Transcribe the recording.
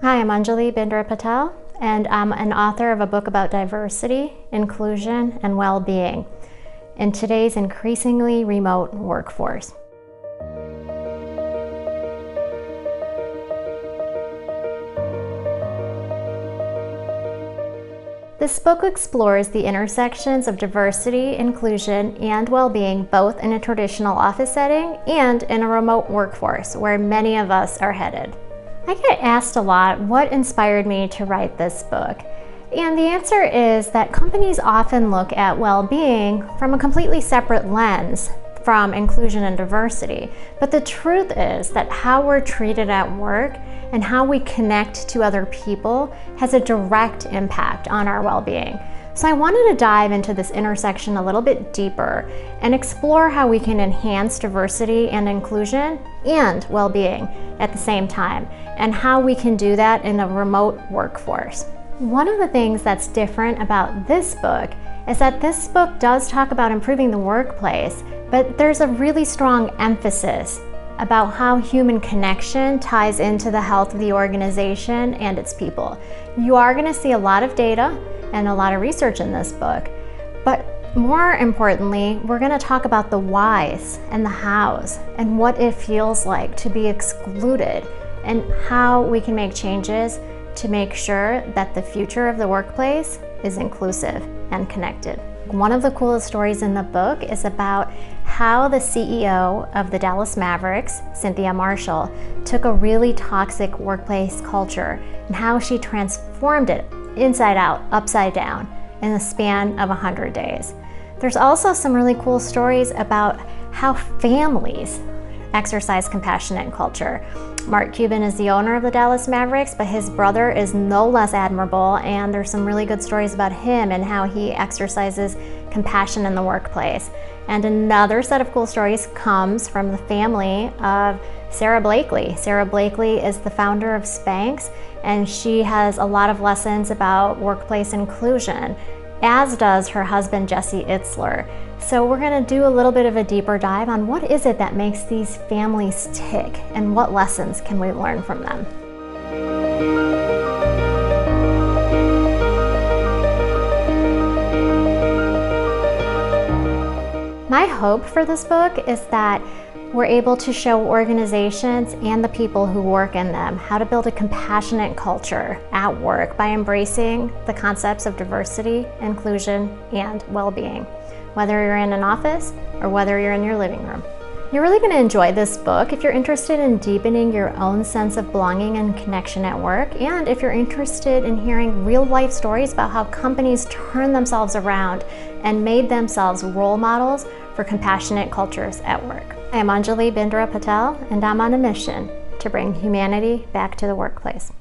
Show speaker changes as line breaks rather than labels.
Hi, I'm Anjali Bindra Patel, and I'm an author of a book about diversity, inclusion, and well-being in today's increasingly remote workforce. This book explores the intersections of diversity, inclusion, and well-being both in a traditional office setting and in a remote workforce where many of us are headed. I get asked a lot what inspired me to write this book. And the answer is that companies often look at well-being from a completely separate lens from inclusion and diversity. But the truth is that how we're treated at work and how we connect to other people has a direct impact on our well-being. So I wanted to dive into this intersection a little bit deeper and explore how we can enhance diversity and inclusion and well-being at the same time, and how we can do that in a remote workforce. One of the things that's different about this book is that this book does talk about improving the workplace, but there's a really strong emphasis about how human connection ties into the health of the organization and its people. You are going to see a lot of data and a lot of research in this book, but more importantly, we're going to talk about the whys and the hows and what it feels like to be excluded and how we can make changes to make sure that the future of the workplace is inclusive and connected. One of the coolest stories in the book is about how the CEO of the Dallas Mavericks, Cynthia Marshall, took a really toxic workplace culture and how she transformed it inside out, upside down, in the span of 100 days. There's also some really cool stories about how families exercise compassionate culture. Mark Cuban is the owner of the Dallas Mavericks, but his brother is no less admirable, and there's some really good stories about him and how he exercises compassion in the workplace. And another set of cool stories comes from the family of Sarah Blakely. Sarah Blakely is the founder of Spanx, and she has a lot of lessons about workplace inclusion, as does her husband, Jesse Itzler. So we're gonna do a little bit of a deeper dive on what is it that makes these families tick and what lessons can we learn from them. My hope for this book is that we're able to show organizations and the people who work in them how to build a compassionate culture at work by embracing the concepts of diversity, inclusion, and well-being, whether you're in an office or whether you're in your living room. You're really going to enjoy this book if you're interested in deepening your own sense of belonging and connection at work, and if you're interested in hearing real-life stories about how companies turned themselves around and made themselves role models for compassionate cultures at work. I am Anjali Bindra Patel, and I'm on a mission to bring humanity back to the workplace.